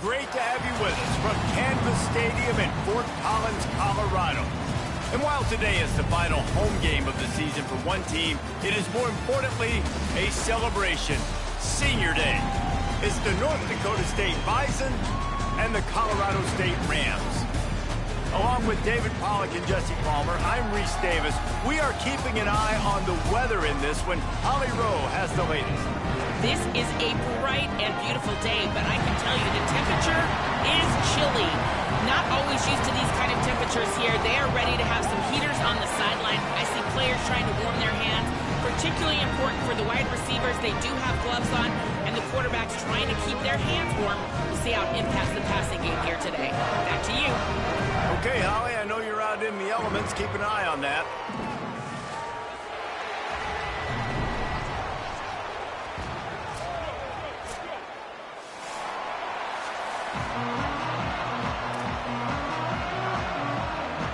great to have you with us from Canvas Stadium in Fort Collins, Colorado. And while today is the final home game of the season for one team, it is more importantly a celebration. Senior Day. It's the North Dakota State Bison and the Colorado State Rams. Along with David Pollack and Jesse Palmer, I'm Reese Davis. We are keeping an eye on the weather in this one. Holly Rowe has the latest. This is a bright and beautiful day, but I can tell you the temperature is chilly. Not always used to these kind of temperatures here. They are ready to have some heaters on the sideline. I see players trying to warm their hands. Particularly important for the wide receivers. They do have gloves on, and the quarterback's trying to keep their hands warm. We'll see how it impacts the passing game here today. Back to you. Okay, Holly, I know you're out in the elements. Keep an eye on that.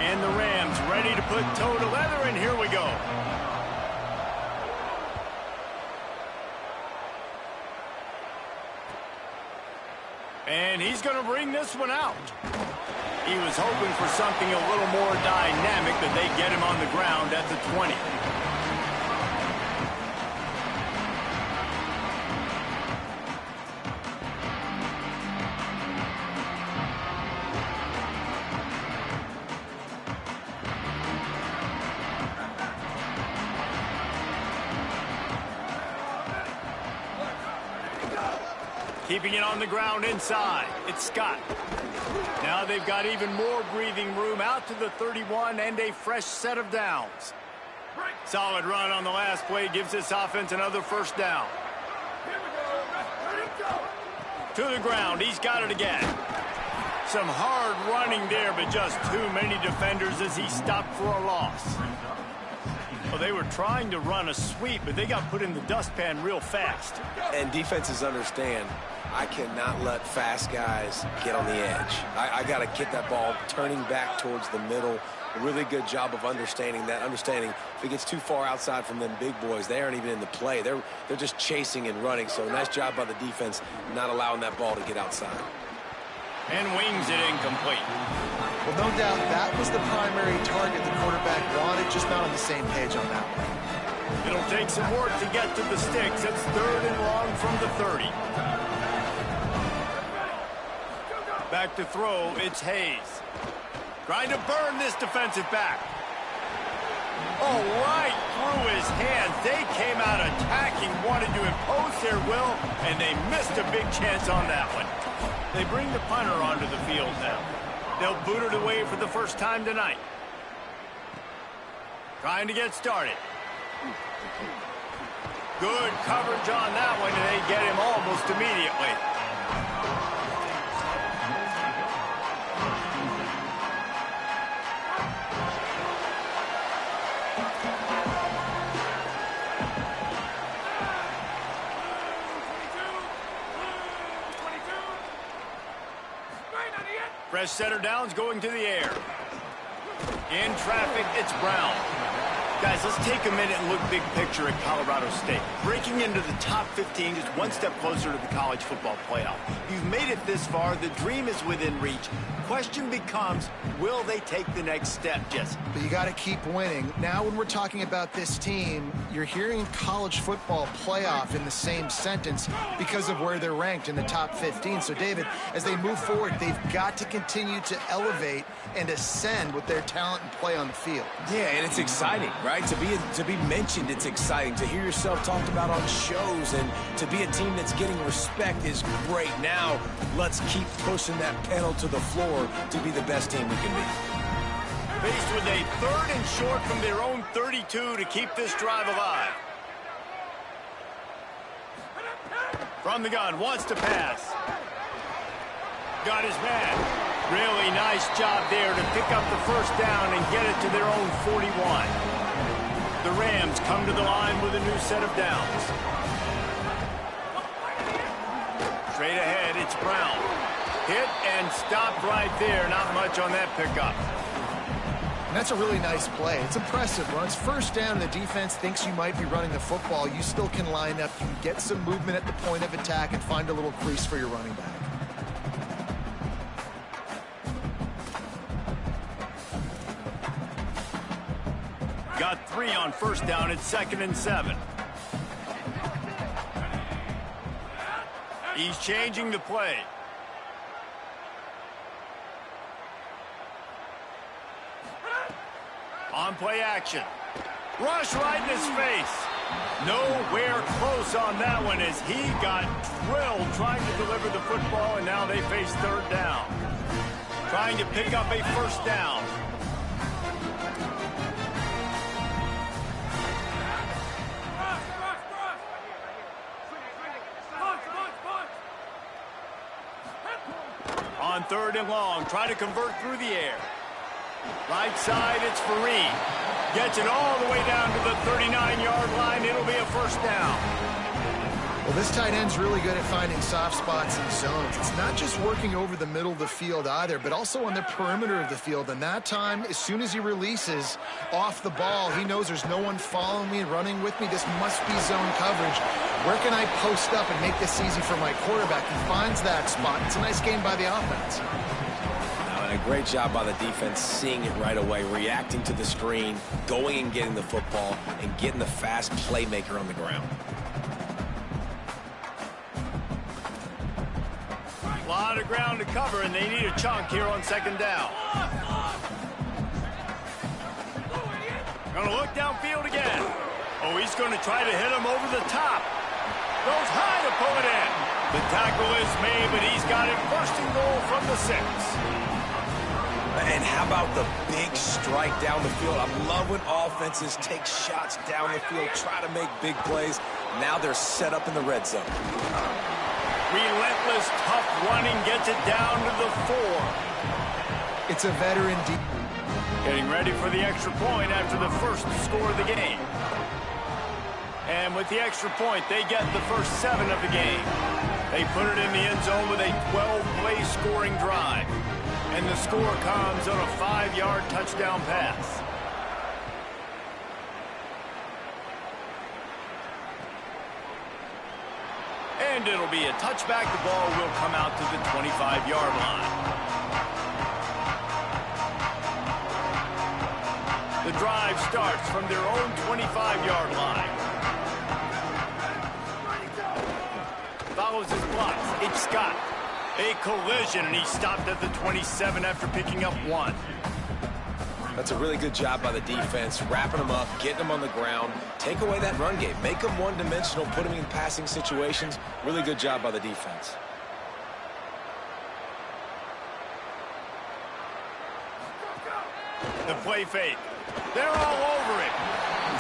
And the Rams ready to put toe to leather, and here we go. And he's going to bring this one out. He was hoping for something a little more dynamic, but they get him on the ground at the 20. Keeping it on the ground inside. It's Scott. Now they've got even more breathing room out to the 31 and a fresh set of downs. Solid run on the last play gives this offense another first down. To the ground. He's got it again. Some hard running there, but just too many defenders as he stopped for a loss. Well, they were trying to run a sweep, but they got put in the dustpan real fast. And defenses understand, I cannot let fast guys get on the edge. I got to get that ball turning back towards the middle. A really good job of understanding that. Understanding if it gets too far outside from them big boys, they aren't even in the play. They're just chasing and running. So nice job by the defense not allowing that ball to get outside. And wings it incomplete. Well, no doubt that was the primary target the quarterback wanted, just not on the same page on that one. It'll take some work to get to the sticks. It's 3rd and long from the 30. Back to throw, it's Hayes. Trying to burn this defensive back. Oh, right through his hands. They came out attacking, wanted to impose their will, and they missed a big chance on that one. They bring the punter onto the field now. They'll boot it away for the first time tonight. Trying to get started. Good coverage on that one, and they get him almost immediately. Fresh setter downs going to the air. In traffic, it's Brown. Guys, let's take a minute and look big picture at Colorado State. Breaking into the top 15 is one step closer to the college football playoff. You've made it this far. The dream is within reach. Question becomes, will they take the next step, Jesse? But you got to keep winning. Now when we're talking about this team, you're hearing college football playoff in the same sentence because of where they're ranked in the top 15. So, David, as they move forward, they've got to continue to elevate and ascend with their talent and play on the field. Yeah, and it's exciting, right? To be mentioned, it's exciting. To hear yourself talked about on shows and to be a team that's getting respect is great. Now, let's keep pushing that pedal to the floor to be the best team we can be. Faced with a 3rd and short from their own 32 to keep this drive alive. From the gun, wants to pass. Got his man. Really nice job there to pick up the first down and get it to their own 41. The Rams come to the line with a new set of downs. Straight ahead, it's Brown. Hit and stopped right there. Not much on that pickup. And that's a really nice play. It's impressive. When it's first down and the defense thinks you might be running the football, you still can line up. You can get some movement at the point of attack and find a little crease for your running back. 3 on first down. It's 2nd and 7. He's changing the play. On play action. Rush right in his face. Nowhere close on that one as he got drilled trying to deliver the football, and now they face 3rd down. Trying to pick up a first down. On 3rd and long, trying to convert through the air. Right side, it's Fareed. Gets it all the way down to the 39-yard line. It'll be a first down. Well, this tight end's really good at finding soft spots in zones. It's not just working over the middle of the field either, but also on the perimeter of the field. And that time, as soon as he releases off the ball, he knows there's no one following me, running with me. This must be zone coverage. Where can I post up and make this easy for my quarterback? He finds that spot. It's a nice game by the offense. And a great job by the defense seeing it right away, reacting to the screen, going and getting the football, and getting the fast playmaker on the ground. A lot of ground to cover, and they need a chunk here on 2nd down. Going to look downfield again. Oh, he's going to try to hit him over the top. Goes high to pull it in. The tackle is made, but he's got it 1st and goal from the 6. And how about the big strike down the field? I love when offenses take shots down the field, try to make big plays. Now they're set up in the red zone. Relentless, tough running gets it down to the 4. It's a veteran deep. Getting ready for the extra point after the first score of the game. And with the extra point, they get the first 7 of the game. They put it in the end zone with a 12-play scoring drive. And the score comes on a 5-yard touchdown pass. And it'll be a touchback. The ball will come out to the 25-yard line. The drive starts from their own 25-yard line. Follows his blocks. It's Scott. A collision, and he stopped at the 27 after picking up 1. That's a really good job by the defense, wrapping them up, getting them on the ground, take away that run game, make them one-dimensional, put them in passing situations. Really good job by the defense. The play fake. They're all over it.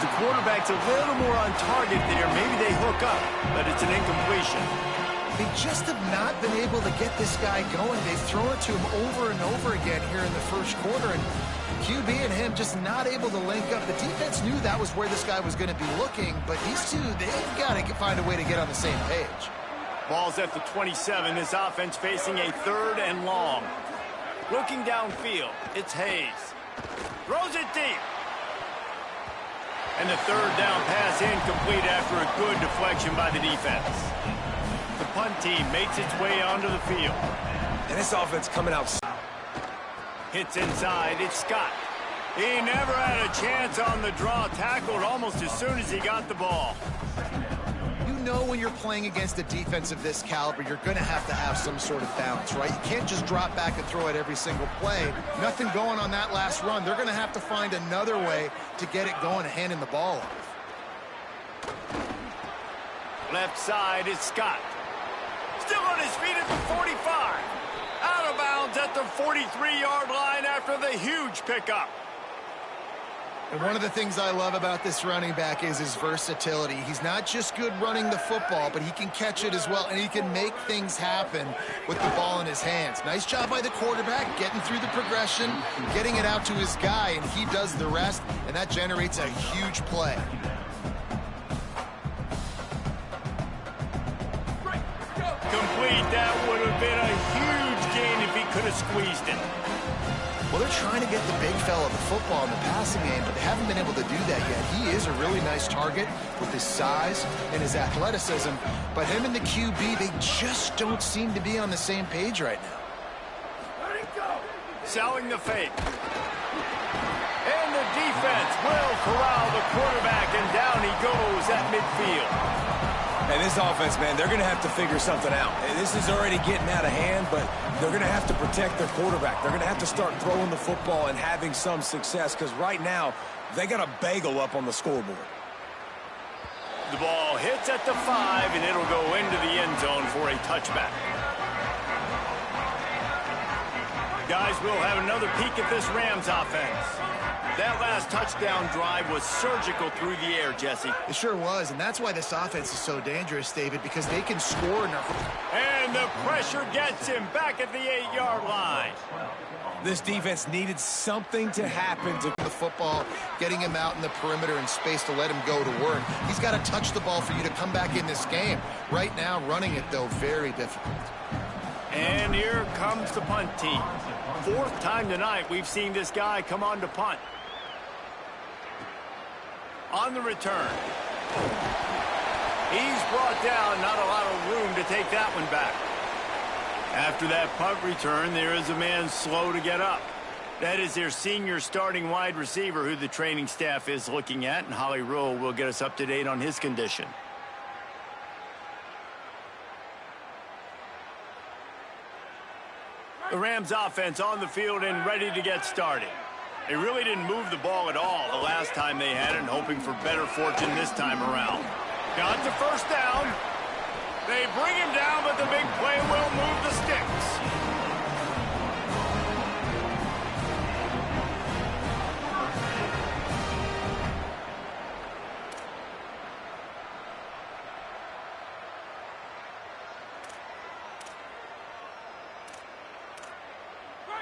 The quarterback's a little more on target there. Maybe they hook up, but it's an incompletion. They just have not been able to get this guy going. They've thrown it to him over and over again here in the first quarter, and QB and him just not able to link up. The defense knew that was where this guy was going to be looking, but these two, they've got to find a way to get on the same page. Ball's at the 27. This offense facing a 3rd and long. Looking downfield, it's Hayes. Throws it deep. And the 3rd down pass incomplete after a good deflection by the defense. The punt team makes its way onto the field. And this offense coming out. Hits inside, it's Scott. He never had a chance on the draw, tackled almost as soon as he got the ball. You know when you're playing against a defense of this caliber, you're going to have some sort of balance, right? You can't just drop back and throw it every single play. Nothing going on that last run. They're going to have to find another way to get it going and handing the ball off. Left side is Scott. Still on his feet at the 45. Out of bounds at the 43-yard line after the huge pickup. And one of the things I love about this running back is his versatility. He's not just good running the football, but he can catch it as well, and he can make things happen with the ball in his hands. Nice job by the quarterback, getting through the progression, getting it out to his guy, and he does the rest, and that generates a huge play. Complete. That would have been a huge gain if he could have squeezed it. Well, they're trying to get the big fella the football in the passing game, but they haven't been able to do that yet. He is a really nice target with his size and his athleticism, but him and the QB, they just don't seem to be on the same page right now. Selling the fake. And the defense defense will corral the quarterback, and down he goes at midfield. And this offense, man, they're going to have to figure something out. And this is already getting out of hand, but they're going to have to protect their quarterback. They're going to have to start throwing the football and having some success, because right now they got a bagel up on the scoreboard. The ball hits at the 5, and it'll go into the end zone for a touchback. Guys, we'll have another peek at this Rams offense. That last touchdown drive was surgical through the air, Jesse. It sure was, and that's why this offense is so dangerous, David, because they can score. And the pressure gets him back at the 8-yard line. This defense needed something to happen to the football, getting him out in the perimeter and space to let him go to work. He's got to touch the ball for you to come back in this game. Right now, running it, though, very difficult. And here comes the punt team. 4th time tonight we've seen this guy come on to punt. On the return. He's brought down, not a lot of room to take that one back. After that punt return, there is a man slow to get up. That is their senior starting wide receiver who the training staff is looking at, and Holly Rule will get us up to date on his condition. The Rams offense on the field and ready to get started. They really didn't move the ball at all the last time they had it, and hoping for better fortune this time around. Got the first down. They bring him down, but the big play will move the sticks.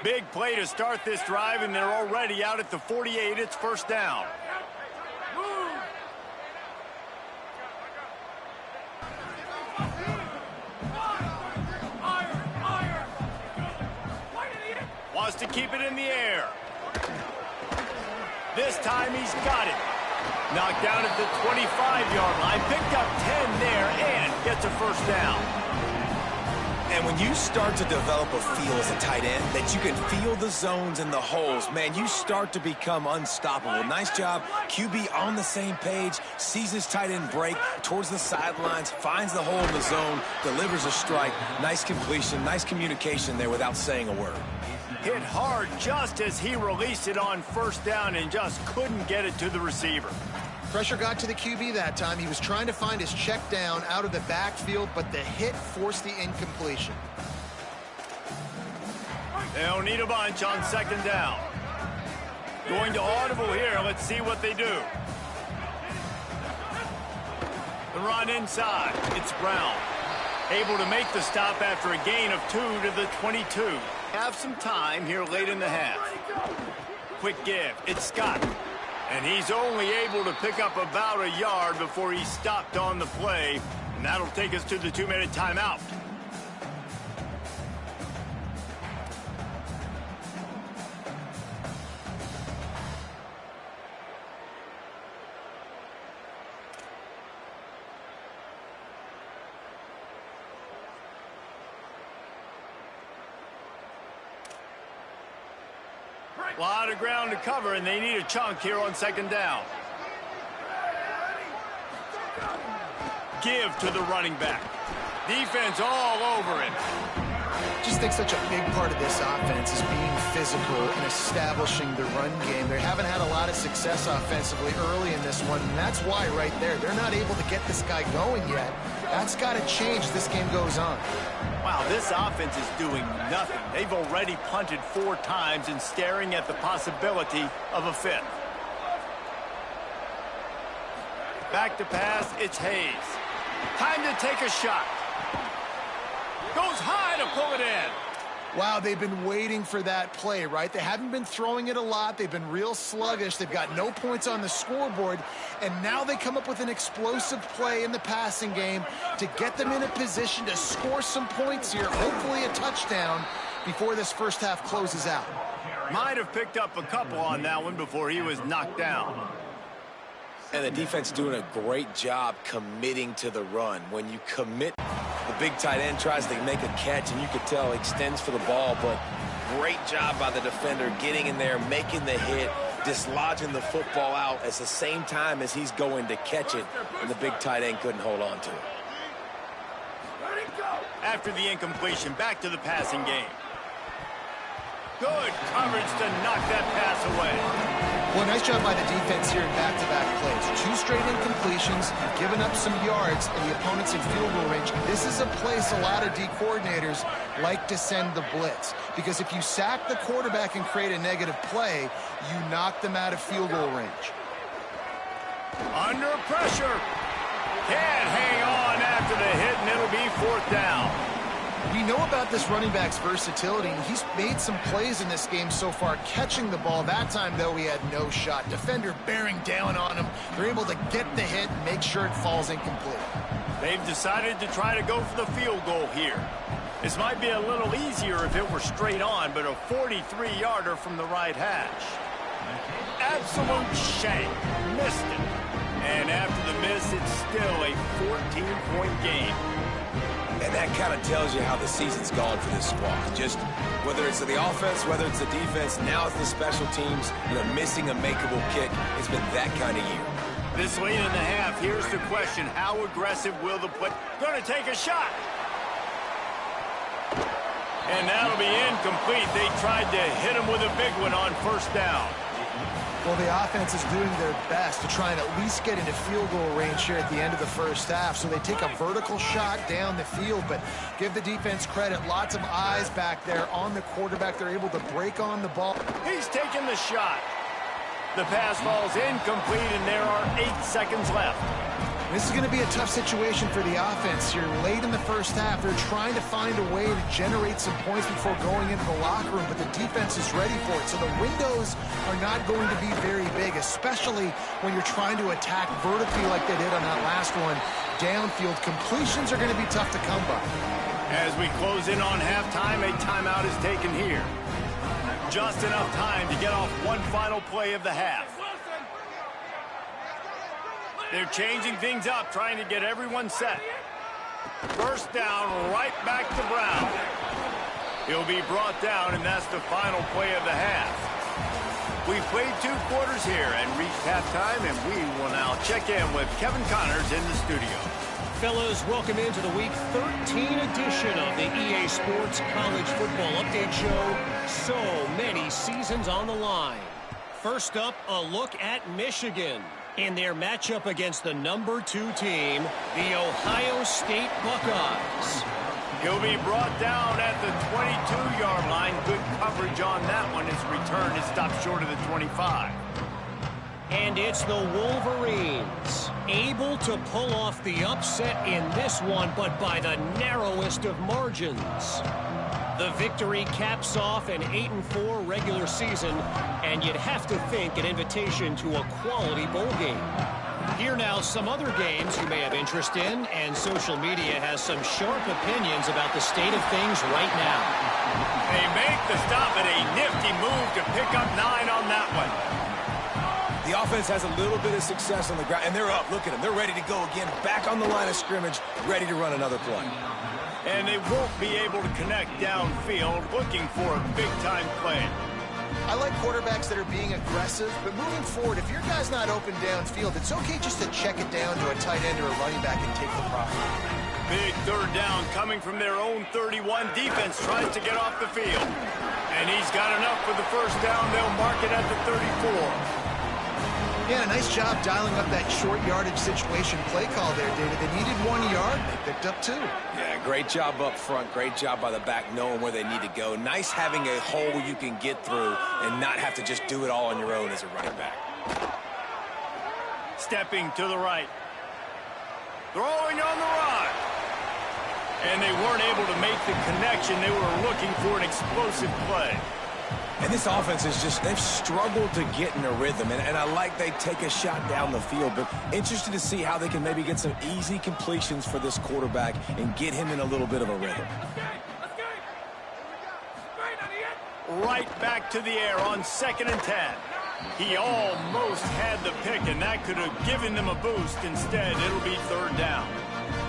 Big play to start this drive, and they're already out at the 48. It's first down. Wants to keep it in the air. This time he's got it. Knocked down at the 25-yard line. Picked up 10 there and gets a first down. And when you start to develop a feel as a tight end that you can feel the zones and the holes, man, you start to become unstoppable. Nice job. QB on the same page, sees his tight end break towards the sidelines, finds the hole in the zone, delivers a strike. Nice completion, nice communication there without saying a word. Hit hard just as he released it on first down and just couldn't get it to the receiver. Pressure got to the QB that time. He was trying to find his check down out of the backfield, but the hit forced the incompletion. They'll need a bunch on second down. Going to audible here. Let's see what they do. The run inside. It's Brown. Able to make the stop after a gain of 2 to the 22. Have some time here late in the half. Quick give. It's Scott. And he's only able to pick up about a yard before he stopped on the play. And that'll take us to the 2-minute timeout. A lot of ground to cover, and they need a chunk here on second down. Give to the running back. Defense all over it. Just think such a big part of this offense is being physical and establishing the run game. They haven't had a lot of success offensively early in this one, and that's why right there, they're not able to get this guy going yet. That's got to change as this game goes on. Wow, this offense is doing nothing. They've already punted 4 times and staring at the possibility of a 5th. Back to pass, it's Hayes. Time to take a shot. Goes high to pull it in. Wow, they've been waiting for that play, right? They haven't been throwing it a lot. They've been real sluggish. They've got no points on the scoreboard. And now they come up with an explosive play in the passing game to get them in a position to score some points here, hopefully a touchdown, before this first half closes out. Might have picked up a couple on that one before he was knocked down. And the defense doing a great job committing to the run. When you commit, the big tight end tries to make a catch, and you could tell he extends for the ball, but great job by the defender getting in there, making the hit, dislodging the football out at the same time as he's going to catch it, and the big tight end couldn't hold on to it. After the incompletion, back to the passing game. Good coverage to knock that pass away. Well, nice job by the defense here in back-to-back plays. 2 straight incompletions, given up some yards, and the opponent's in field goal range. This is a place a lot of D coordinators like to send the blitz, because if you sack the quarterback and create a negative play, you knock them out of field goal range. Under pressure. Can't hang on after the hit, and it'll be 4th down. We know about this running back's versatility, and he's made some plays in this game so far, catching the ball. That time, though, he had no shot. Defender bearing down on him. They're able to get the hit and make sure it falls incomplete. They've decided to try to go for the field goal here. This might be a little easier if it were straight on, but a 43-yarder from the right hash. Absolute shank. Missed it. And after the miss, it's still a 14-point game. And that kind of tells you how the season's gone for this squad. Just whether it's the offense, whether it's the defense, now it's the special teams, missing a makeable kick. It's been that kind of year. This late in the half, here's the question. How aggressive will the play? Going to take a shot. And that'll be incomplete. They tried to hit him with a big one on 1st down. Well, the offense is doing their best to try and at least get into field goal range here at the end of the 1st half. So they take a vertical shot down the field, but give the defense credit. Lots of eyes back there on the quarterback. They're able to break on the ball. He's taking the shot. The pass falls incomplete, and there are 8 seconds left. This is going to be a tough situation for the offense here. Late in the 1st half, they're trying to find a way to generate some points before going into the locker room, but the defense is ready for it. So the windows are not going to be very big, especially when you're trying to attack vertically like they did on that last one. Downfield completions are going to be tough to come by. As we close in on halftime, a timeout is taken here. Just enough time to get off one final play of the half. They're changing things up, trying to get everyone set. 1st down, right back to Brown. He'll be brought down, and that's the final play of the half. We've played 2 quarters here and reached halftime, and we will now check in with Kevin Connors in the studio. Fellas, welcome into the Week 13 edition of the EA Sports College Football Update Show. So many seasons on the line. First up, a look at Michigan in their matchup against the number 2 team, the Ohio State Buckeyes. He'll be brought down at the 22-yard line. Good coverage on that one. His return is stopped short of the 25. And it's the Wolverines, able to pull off the upset in this one, but by the narrowest of margins. The victory caps off an 8-4 regular season, and you'd have to think an invitation to a quality bowl game. Here now, some other games you may have interest in, and social media has some sharp opinions about the state of things right now. They make the stop, at a nifty move to pick up 9 on that one. The offense has a little bit of success on the ground, and they're up. Look at them. They're ready to go again, back on the line of scrimmage, ready to run another play. And they won't be able to connect downfield, looking for a big-time play. I like quarterbacks that are being aggressive, but moving forward, if your guy's not open downfield, it's okay just to check it down to a tight end or a running back and take the profit. Big 3rd down coming from their own 31. Defense tries to get off the field. And he's got enough for the 1st down. They'll mark it at the 34. Yeah, nice job dialing up that short yardage situation play call there, David. They needed 1 yard. They picked up 2. Yeah, great job up front. Great job by the back knowing where they need to go. Nice having a hole you can get through and not have to just do it all on your own as a running back. Stepping to the right. Throwing on the run. And they weren't able to make the connection. They were looking for an explosive play. And this offense is just, they've struggled to get in a rhythm. And I like they take a shot down the field, but interested to see how they can maybe get some easy completions for this quarterback and get him in a little bit of a rhythm. Right back to the air on 2nd and 10. He almost had the pick, and that could have given them a boost. Instead, it'll be 3rd down.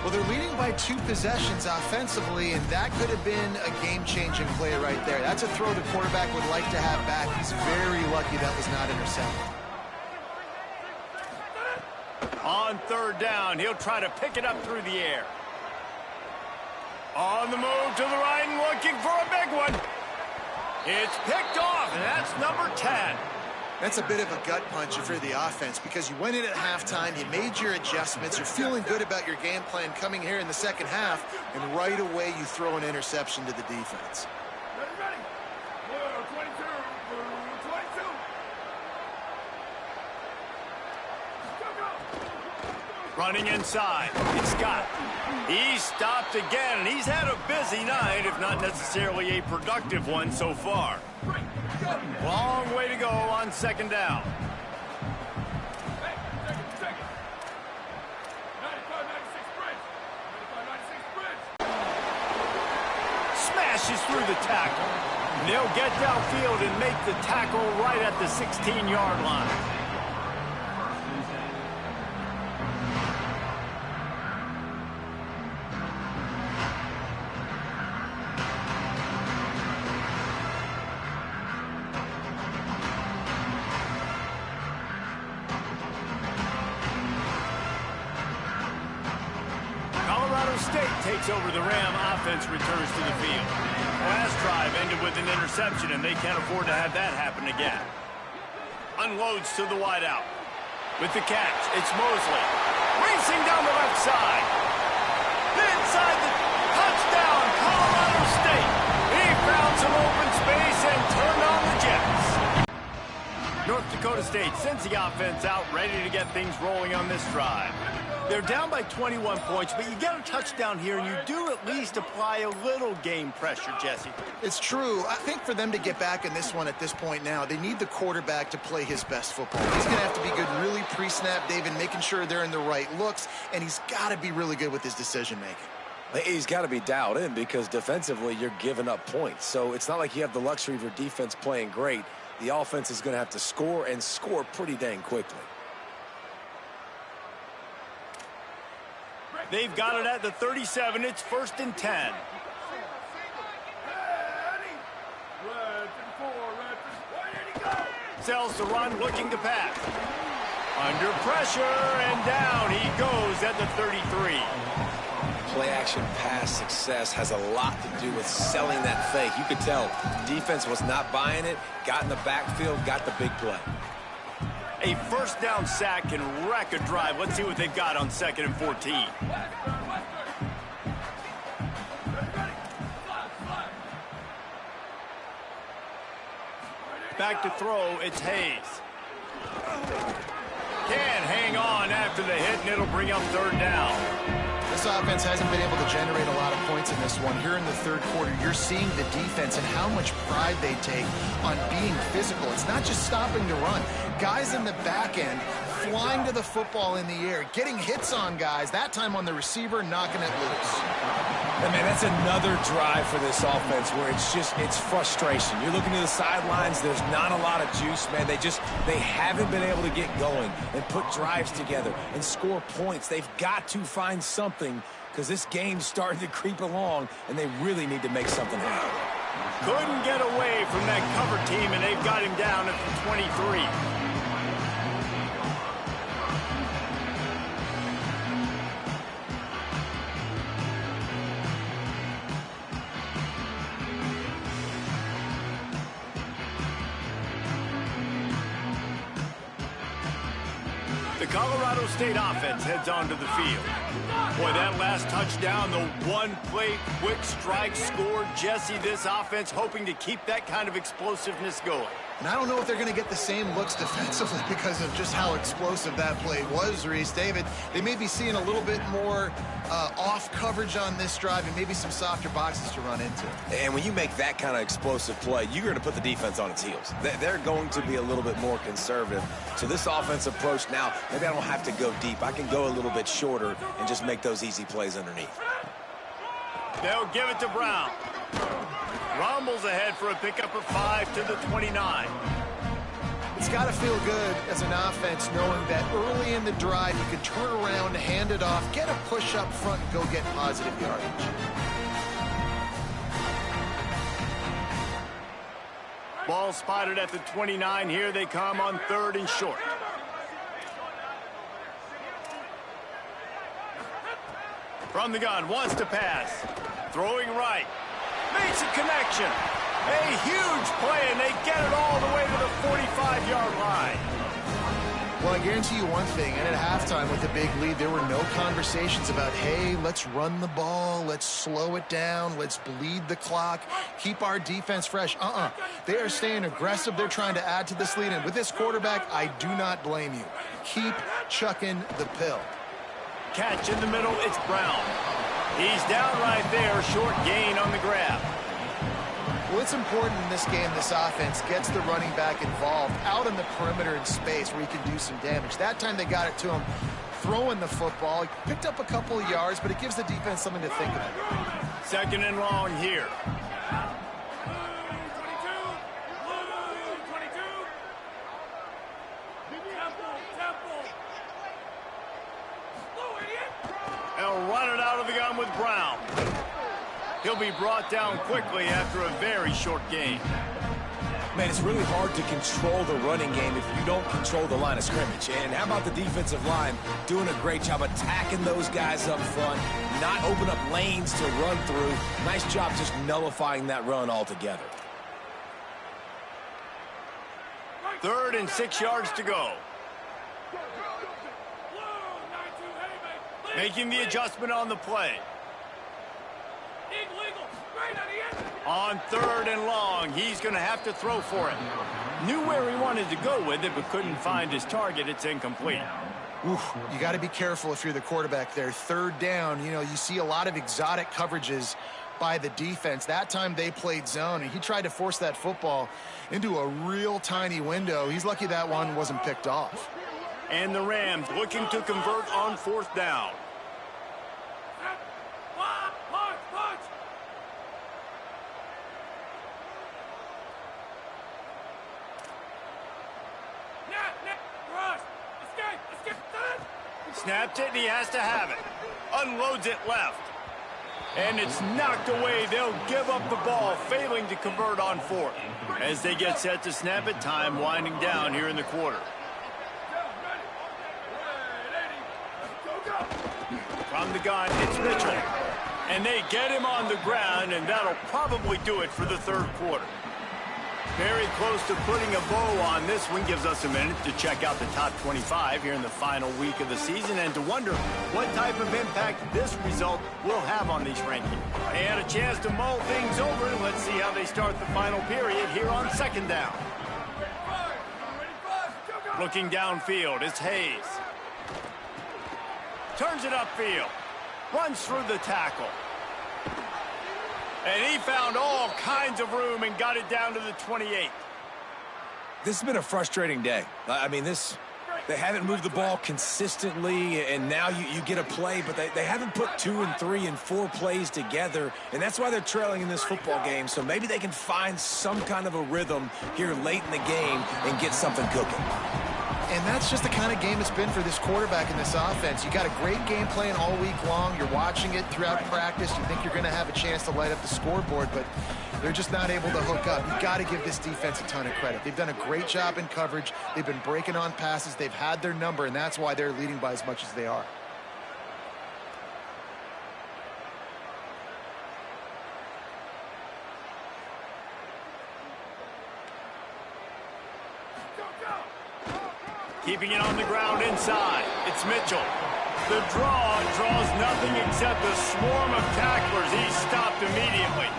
Well, they're leading by 2 possessions offensively, and that could have been a game-changing play right there. That's a throw the quarterback would like to have back. He's very lucky that was not intercepted. On 3rd down, he'll try to pick it up through the air. On the move to the right and looking for a big one. It's picked off, and that's number 10. That's a bit of a gut punch for the offense because you went in at halftime, you made your adjustments, you're feeling good about your game plan coming here in the second half, and right away you throw an interception to the defense. Ready. 22. Running inside, it's Scott. He's stopped again, and he's had a busy night, if not necessarily a productive one so far. Long way to go on 2nd down. Smashes through the tackle. And they'll get downfield and make the tackle right at the 16-yard line. Takes over the Ram offense, returns to the field. Last drive ended with an interception, and they can't afford to have that happen again. Unloads to the wideout. With the catch, it's Mosley. Racing down the left side. Inside the touchdown, Colorado State. He found some open space and turned on the Jets. North Dakota State sends the offense out, ready to get things rolling on this drive. They're down by 21 points, but you get a touchdown here, and you do at least apply a little game pressure, Jesse. It's true. I think for them to get back in this one at this point now, they need the quarterback to play his best football. He's going to have to be good really pre-snap, David, making sure they're in the right looks, and he's got to be really good with his decision-making. He's got to be dialed in because defensively you're giving up points. So it's not like you have the luxury of your defense playing great. The offense is going to have to score and score pretty dang quickly. They've got it at the 37. It's 1st and 10. Sells the run, looking to pass. Under pressure, and down he goes at the 33. Play-action pass success has a lot to do with selling that fake. You could tell defense was not buying it, got in the backfield, got the big play. A 1st down sack can wreck a drive. Let's see what they've got on 2nd and 14. Back to throw, it's Hayes. Can't hang on after the hit, and it'll bring up 3rd down. This offense hasn't been able to generate a lot of points in this one. Here in the 3rd quarter, you're seeing the defense and how much pride they take on being physical. It's not just stopping to run. Guys in the back end flying to the football in the air, getting hits on guys, that time on the receiver, knocking it loose. And man, that's another drive for this offense where it's frustration. You're looking to the sidelines, there's not a lot of juice, man. They haven't been able to get going and put drives together and score points. They've got to find something because this game's starting to creep along and they really need to make something happen. Couldn't get away from that cover team, and they've got him down at the 23. The Colorado State offense heads onto the field. Boy, that last touchdown, the one-play quick strike score. Jesse, this offense hoping to keep that kind of explosiveness going. And I don't know if they're going to get the same looks defensively because of just how explosive that play was, Reese. David, they may be seeing a little bit more off coverage on this drive and maybe some softer boxes to run into. And when you make that kind of explosive play, you're going to put the defense on its heels. They're going to be a little bit more conservative. So this offense approach now, maybe I don't have to go deep. I can go a little bit shorter and just make those easy plays underneath. They'll give it to Brown. Rumbles ahead for a pickup of 5 to the 29. It's got to feel good as an offense knowing that early in the drive you can turn around, hand it off, get a push up front, and go get positive yardage. Ball spotted at the 29. Here they come on 3rd and short. From the gun, wants to pass. Throwing right. Makes a connection. A huge play, and they get it all the way to the 45-yard line. Well, I guarantee you one thing, and at halftime with a big lead, there were no conversations about, hey, let's run the ball, let's slow it down, let's bleed the clock, keep our defense fresh. They are staying aggressive. They're trying to add to this lead, and with this quarterback, I do not blame you. Keep chucking the pill. Catch in the middle, it's Brown. He's down right there, short gain on the grab. Well, it's important in this game this offense gets the running back involved out in the perimeter in space where he can do some damage. That time they got it to him throwing the football. He picked up a couple of yards, but it gives the defense something to think about. 2nd and long here. They'll run it out of the gun with Brown. He'll be brought down quickly after a very short gain. Man, it's really hard to control the running game if you don't control the line of scrimmage. And how about the defensive line doing a great job attacking those guys up front, not open up lanes to run through. Nice job just nullifying that run altogether. 3rd and 6 yards to go. Making the adjustment on the play. On 3rd and long, he's going to have to throw for it. Knew where he wanted to go with it, but couldn't find his target. It's incomplete. Oof, you got to be careful if you're the quarterback there. 3rd down, you see a lot of exotic coverages by the defense. That time they played zone, and he tried to force that football into a real tiny window. He's lucky that one wasn't picked off. And the Rams looking to convert on 4th down. Snaps it, and he has to have it. Unloads it left. And it's knocked away. They'll give up the ball, failing to convert on 4th. As they get set to snap it, time winding down here in the quarter. From the gun, it's Mitchell. And they get him on the ground, and that'll probably do it for the 3rd quarter. Very close to putting a bow on this one. Gives us a minute to check out the top 25 here in the final week of the season and to wonder what type of impact this result will have on these rankings. They had a chance to mull things over. Let's see how they start the final period here on 2nd down. Looking downfield, it's Hayes. Turns it upfield. Runs through the tackle. And he found all kinds of room and got it down to the 28. This has been a frustrating day. I mean, they haven't moved the ball consistently, and now you get a play, but they haven't put 2 and 3 and 4 plays together, and that's why they're trailing in this football game. So maybe they can find some kind of a rhythm here late in the game and get something cooking. And that's just the kind of game it's been for this quarterback in this offense. You got a great game plan all week long. You're watching it throughout practice. You think you're going to have a chance to light up the scoreboard, but they're just not able to hook up. You've got to give this defense a ton of credit. They've done a great job in coverage. They've been breaking on passes. They've had their number, and that's why they're leading by as much as they are. Keeping it on the ground inside. It's Mitchell. The draw draws nothing except a swarm of tacklers. He's stopped immediately.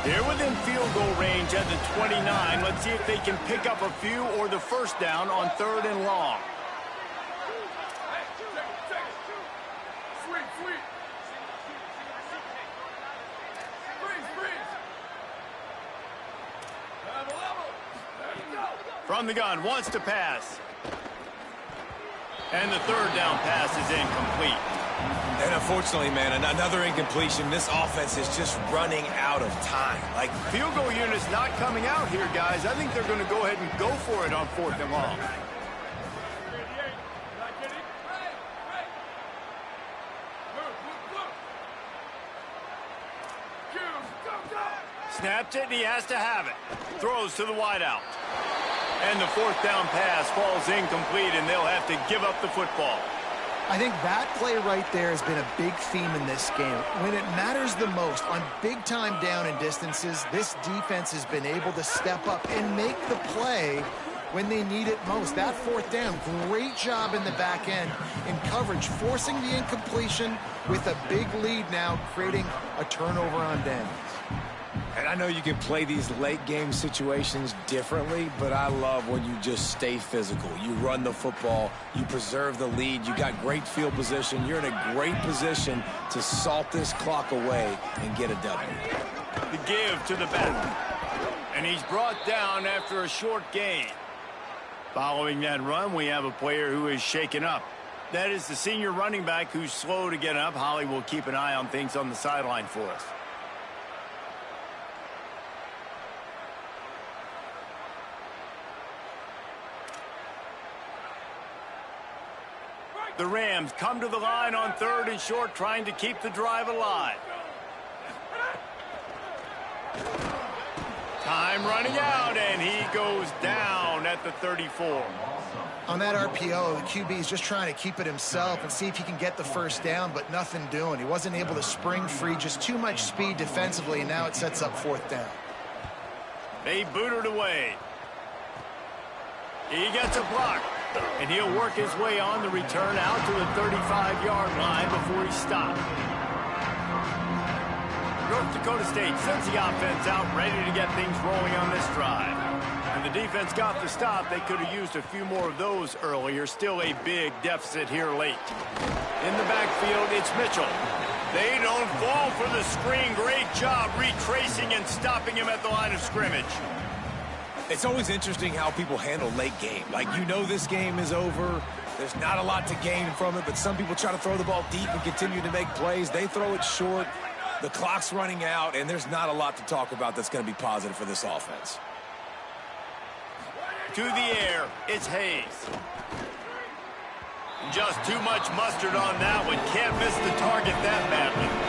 They're within field goal range at the 29. Let's see if they can pick up a few or the 1st down on 3rd and long. From the gun, wants to pass. And the 3rd down pass is incomplete. And unfortunately, man, another incompletion. This offense is just running out of time. Like, Field goal unit's not coming out here, guys. I think they're going to go ahead and go for it on 4th and long. Snapped it, and he has to have it. Throws to the wideout. And the 4th down pass falls incomplete, and they'll have to give up the football. I think that play right there has been a big theme in this game. When it matters the most, on big-time down and distances, this defense has been able to step up and make the play when they need it most. That 4th down, great job in the back end in coverage, forcing the incompletion with a big lead now, creating a turnover on downs. and I know you can play these late-game situations differently, but I love when you just stay physical. You run the football, you preserve the lead, you got great field position, you're in a great position to salt this clock away and get a W. The give to the back. And he's brought down after a short gain. Following that run, we have a player who is shaken up. That is the senior running back who's slow to get up. Holly will keep an eye on things on the sideline for us. The Rams come to the line on 3rd and short, trying to keep the drive alive. Time running out, and he goes down at the 34. On that RPO, the QB is just trying to keep it himself and see if he can get the first down, but nothing doing. He wasn't able to spring free, just too much speed defensively, and now it sets up 4th down. They boot it away. He gets a block, and he'll work his way on the return out to the 35-yard line before he stopped. North Dakota State sends the offense out, ready to get things rolling on this drive. And the defense got the stop. They could have used a few more of those earlier. Still a big deficit here late. In the backfield, it's Mitchell. They don't fall for the screen. Great job retracing and stopping him at the line of scrimmage. It's always interesting how people handle late game. Like, you know this game is over. There's not a lot to gain from it, but some people try to throw the ball deep and continue to make plays. They throw it short. The clock's running out, and there's not a lot to talk about that's going to be positive for this offense. To the air, it's Hayes. Just too much mustard on that one. Can't miss the target that badly.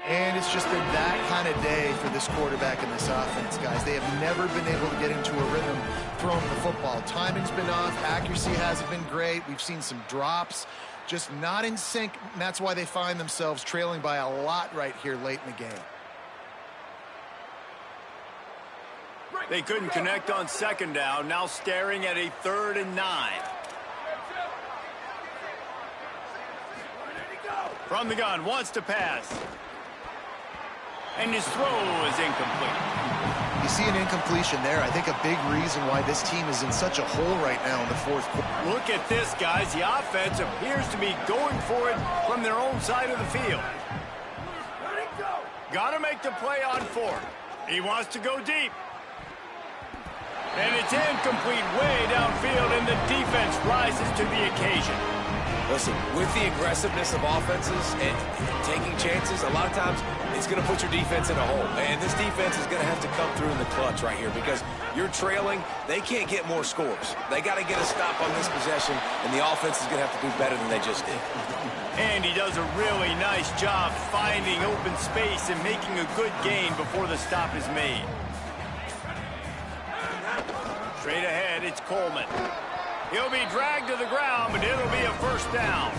And it's just been that kind of day for this quarterback and this offense, guys. They have never been able to get into a rhythm throwing the football. Timing's been off. Accuracy hasn't been great. We've seen some drops, just not in sync. And that's why they find themselves trailing by a lot right here late in the game. They couldn't connect on 2nd down. Now staring at a 3rd and 9. From the gun, wants to pass. And his throw is incomplete. You see an incompletion there. I think a big reason why this team is in such a hole right now in the 4th quarter. Look at this, guys. The offense appears to be going for it from their own side of the field. Got to make the play on 4th. He wants to go deep. And it's incomplete way downfield, and the defense rises to the occasion. Listen, with the aggressiveness of offenses and taking chances, a lot of times it's going to put your defense in a hole. And this defense is going to have to come through in the clutch right here because you're trailing. They can't get more scores. They got to get a stop on this possession, and the offense is going to have to do better than they just did. And he does a really nice job finding open space and making a good gain before the stop is made. Straight ahead, it's Coleman. He'll be dragged to the ground, but it'll be a 1st down.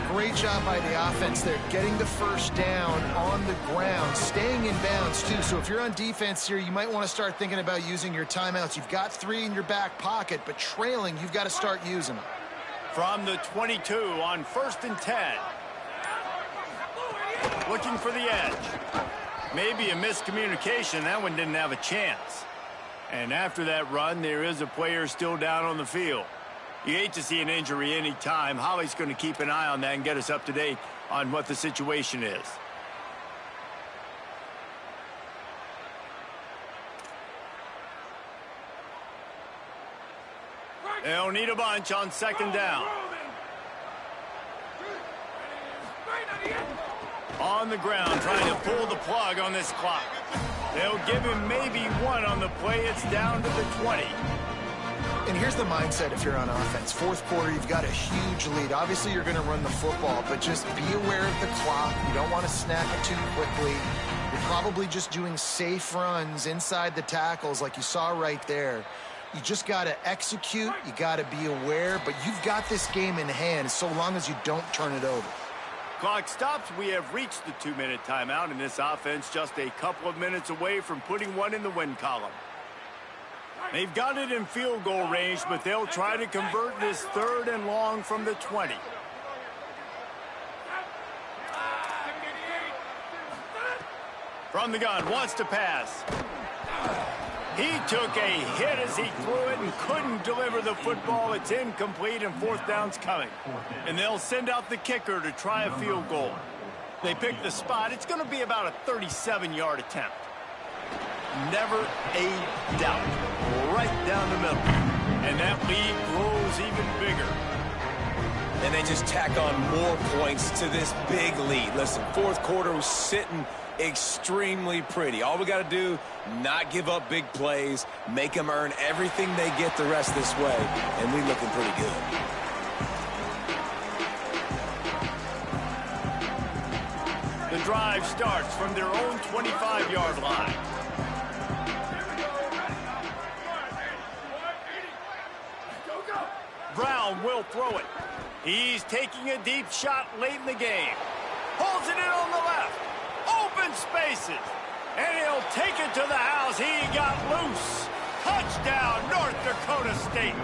Great job by the offense there, getting the 1st down on the ground, staying in bounds too. So if you're on defense here, you might want to start thinking about using your timeouts. You've got 3 in your back pocket, but trailing, you've got to start using them. From the 22 on 1st and 10. Looking for the edge. Maybe a miscommunication. That one didn't have a chance. And after that run, there is a player still down on the field. You hate to see an injury any time. Holly's going to keep an eye on that and get us up to date on what the situation is. They'll need a bunch on second down. On the ground, trying to pull the plug on this clock. They'll give him maybe one on the play. It's down to the 20. And here's the mindset if you're on offense. Fourth quarter, you've got a huge lead. Obviously, you're going to run the football, but just be aware of the clock. You don't want to snap it too quickly. You're probably just doing safe runs inside the tackles like you saw right there. You just got to execute. You got to be aware, but you've got this game in hand so long as you don't turn it over. Clock stops. We have reached the 2-minute timeout, and this offense just a couple of minutes away from putting one in the win column. They've got it in field goal range, but they'll try to convert this 3rd and long from the 20. From the gun, wants to pass. He took a hit as he threw it and couldn't deliver the football. It's incomplete, and 4th down's coming. And they'll send out the kicker to try a field goal. They pick the spot. It's going to be about a 37-yard attempt. Never a doubt. Right down the middle. And that lead grows even bigger. And they just tack on more points to this big lead. Listen, fourth quarter was sitting extremely pretty. All we got to do, not give up big plays, make them earn everything they get the rest this way, and we looking pretty good. The drive starts from their own 25-yard line. Brown will throw it. He's taking a deep shot late in the game. Pulls it in on the left. Open spaces. And he'll take it to the house. He got loose. Touchdown, North Dakota State.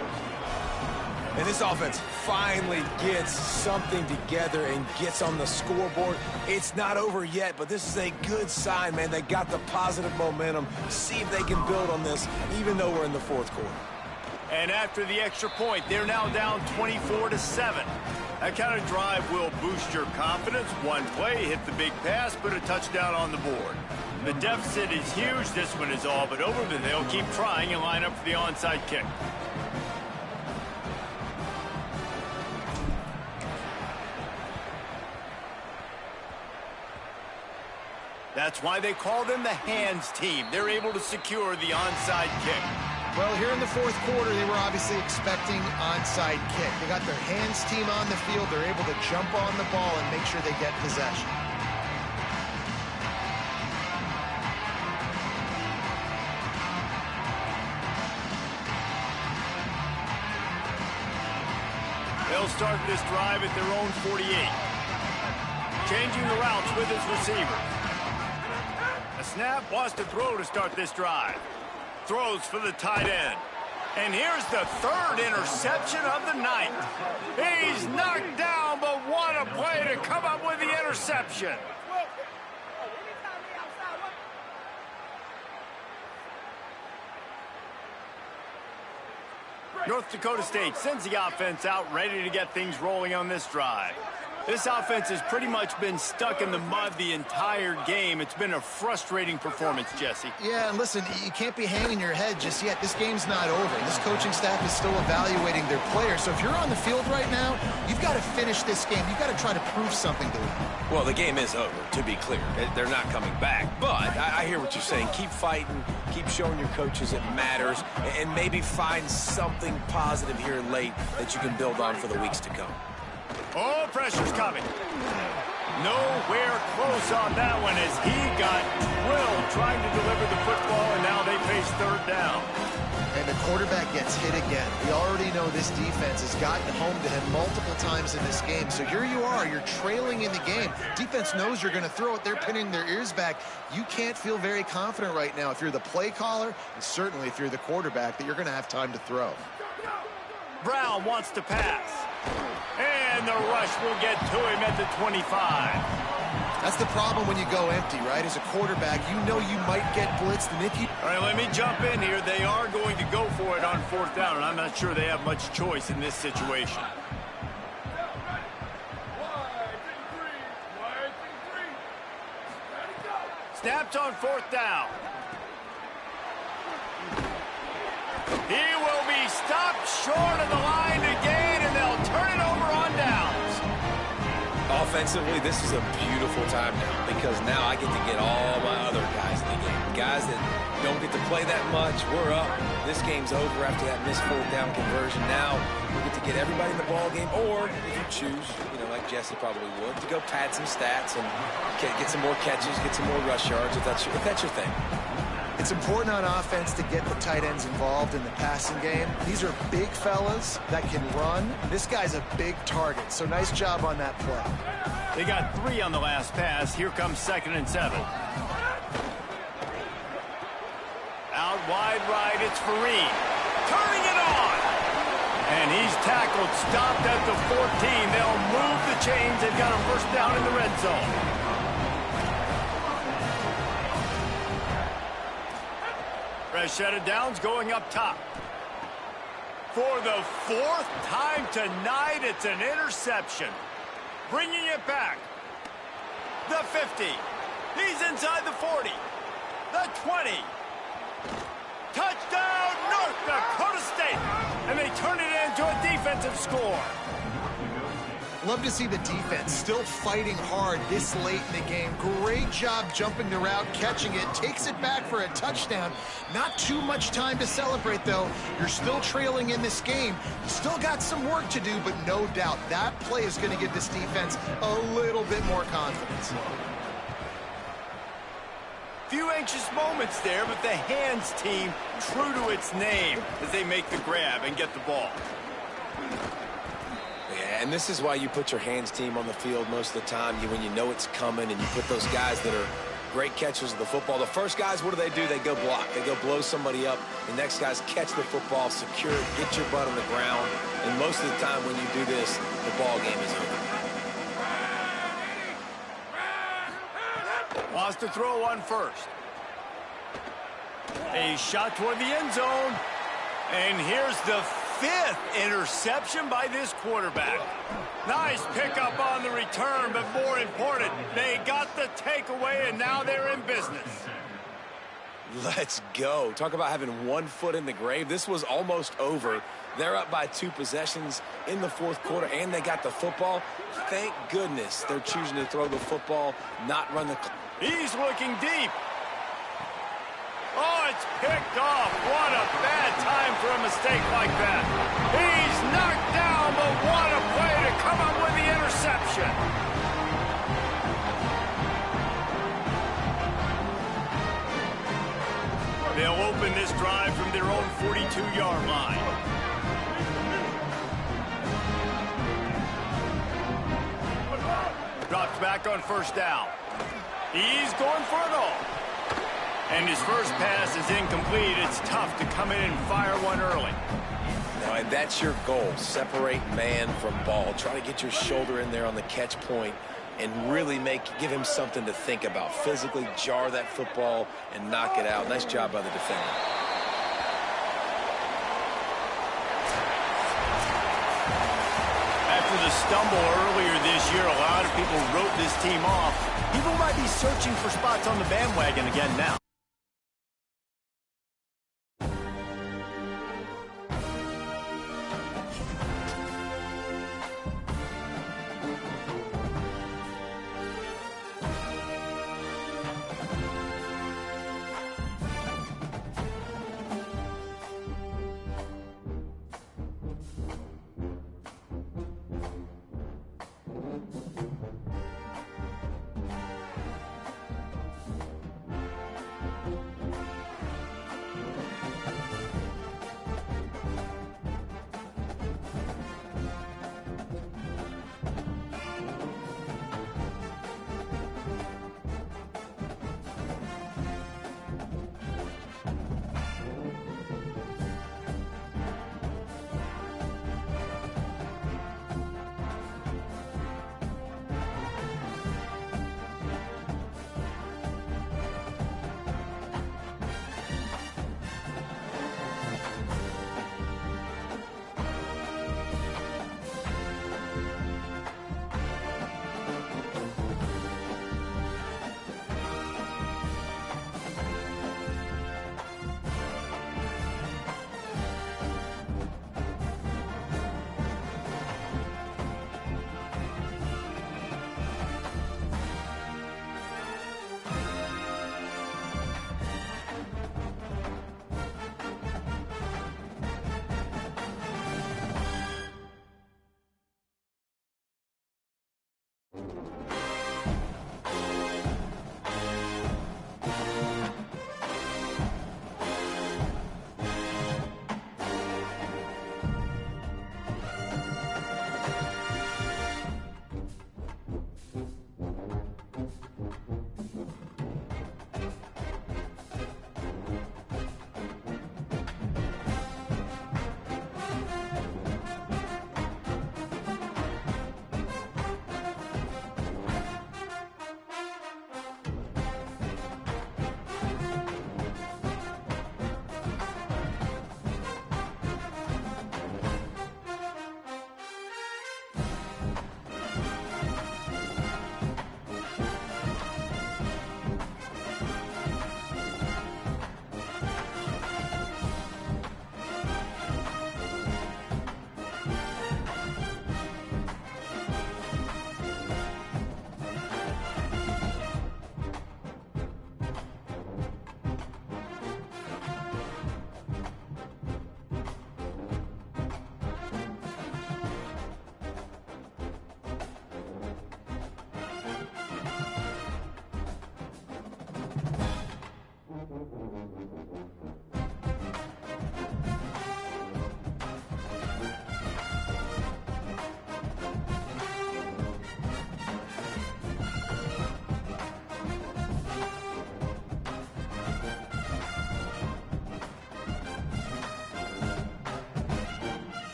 And this offense finally gets something together and gets on the scoreboard. It's not over yet, but this is a good sign, man. They got the positive momentum. See if they can build on this, even though we're in the fourth quarter. And after the extra point, they're now down 24-7. That kind of drive will boost your confidence. One play, hit the big pass, put a touchdown on the board. The deficit is huge. This one is all but over, but they'll keep trying and line up for the onside kick. That's why they call them the hands team. They're able to secure the onside kick. Well, here in the fourth quarter, they were obviously expecting onside kick. They got their hands team on the field. They're able to jump on the ball and make sure they get possession. They'll start this drive at their own 48. Changing the routes with his receiver. A snap, wants to throw to start this drive. Throws for the tight end. And here's the 3rd interception of the night. He's knocked down, but what a play to come up with the interception. North Dakota State sends the offense out, ready to get things rolling on this drive. This offense has pretty much been stuck in the mud the entire game. It's been a frustrating performance, Jesse. Yeah, and listen, you can't be hanging your head just yet. This game's not over. This coaching staff is still evaluating their players. So if you're on the field right now, you've got to finish this game. You've got to try to prove something to them. Well, the game is over, to be clear. They're not coming back. But I hear what you're saying. Keep fighting. Keep showing your coaches it matters. And maybe find something positive here late that you can build on for the weeks to come. Oh, pressure's coming. Nowhere close on that one as he got drilled trying to deliver the football, and now they face 3rd down. And the quarterback gets hit again. We already know this defense has gotten home to him multiple times in this game. So here you are, you're trailing in the game. Defense knows you're going to throw it. They're pinning their ears back. You can't feel very confident right now if you're the play caller, and certainly if you're the quarterback, that you're going to have time to throw. Brown wants to pass. And the rush will get to him at the 25. That's the problem when you go empty, right? As a quarterback, you know you might get blitzed, and if you... All right, let me jump in here. They are going to go for it on 4th down, and I'm not sure they have much choice in this situation. Snapped on 4th down. He will be stopped short of the line again, and they'll turn it over on downs. Offensively, this is a beautiful time now because now I get to get all my other guys in the game. Guys that don't get to play that much, we're up. This game's over after that missed 4th down conversion. Now we get to get everybody in the ball game, or if you choose, like Jesse probably would, to go pad some stats and get some more catches, get some more rush yards if that's your thing. It's important on offense to get the tight ends involved in the passing game. These are big fellas that can run. This guy's a big target, so nice job on that play. They got 3 on the last pass. Here comes 2nd and 7. Out wide right, it's Fareed. Turning it on! And he's tackled, stopped at the 14. They'll move the chains. They've got a 1st down in the red zone. Rashad Downs going up top. For the 4th time tonight, it's an interception. Bringing it back. The 50. He's inside the 40. The 20. Touchdown, North Dakota State. And they turn it into a defensive score. Love to see the defense still fighting hard this late in the game. Great job jumping the route, catching it, takes it back for a touchdown. Not too much time to celebrate, though. You're still trailing in this game. Still got some work to do, but no doubt that play is going to give this defense a little bit more confidence. Few anxious moments there, but the hands team true to its name as they make the grab and get the ball. Yeah, and this is why you put your hands team on the field most of the time when you know it's coming, and you put those guys that are great catchers of the football. The first guys, what do? They go block. They go blow somebody up. The next guys catch the football, secure it, get your butt on the ground. And most of the time when you do this, the ball game is over. Wants to throw on 1st. A shot toward the end zone. And here's the 5th interception by this quarterback. Nice pickup on the return, but more important, they got the takeaway, and now they're in business. Let's go. Talk about having 1 foot in the grave. This was almost over. They're up by 2 possessions in the 4th quarter, and they got the football. Thank goodness they're choosing to throw the football, not run the... He's looking deep. Oh, it's picked off. What a bad time for a mistake like that. He's knocked down, but what a play to come up with the interception. They'll open this drive from their own 42-yard line. Drops back on 1st down. He's going for it all. And his first pass is incomplete. It's tough to come in and fire one early. Now, and that's your goal. Separate man from ball. Try to get your shoulder in there on the catch point and really give him something to think about. Physically jar that football and knock it out. Nice job by the defender. After the stumble earlier this year, a lot of people wrote this team off. People might be searching for spots on the bandwagon again now.